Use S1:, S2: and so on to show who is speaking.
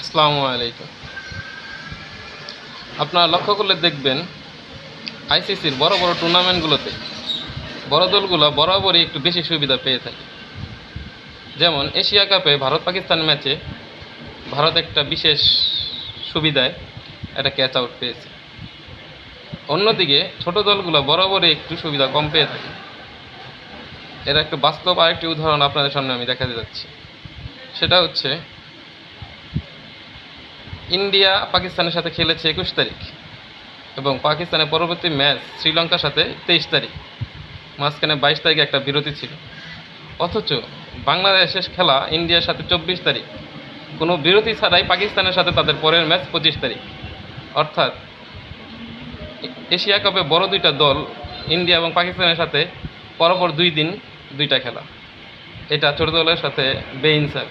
S1: আসসালামু আলাইকুম। আপনারা লক্ষ্য করলে দেখবেন আইসিসির বড় বড় টুর্নামেন্টগুলোতে বড় দলগুলো বরাবরই একটু বেশি সুবিধা পেয়ে থাকে। যেমন এশিয়া কাপে ভারত পাকিস্তান ম্যাচে ভারত একটা বিশেষ সুবিধায় একটা ক্যাচ আউট পেয়েছে। অন্যদিকে ছোট দলগুলো বরাবরই একটু সুবিধা কম পেয়ে থাকে। এর একটা বাস্তব আরেকটি উদাহরণ আপনাদের সামনে আমি দেখাতে যাচ্ছি। সেটা হচ্ছে ইন্ডিয়া পাকিস্তানের সাথে খেলেছে 21 তারিখ এবং পাকিস্তানের পরবর্তী ম্যাচ শ্রীলঙ্কার সাথে 23 তারিখ। মাঝখানে 22 তারিখে একটা বিরতি ছিল। অথচ বাংলাদেশের খেলা ইন্ডিয়ার সাথে 24 তারিখ, কোনো বিরতি ছাড়াই পাকিস্তানের সাথে তাদের পরের ম্যাচ 25 তারিখ। অর্থাৎ এশিয়া কাপে বড় দুইটা দল ইন্ডিয়া এবং পাকিস্তানের সাথে পরপর 2 দিন 2টা খেলা। এটা ছোট দলের সাথে বেইনসাফ।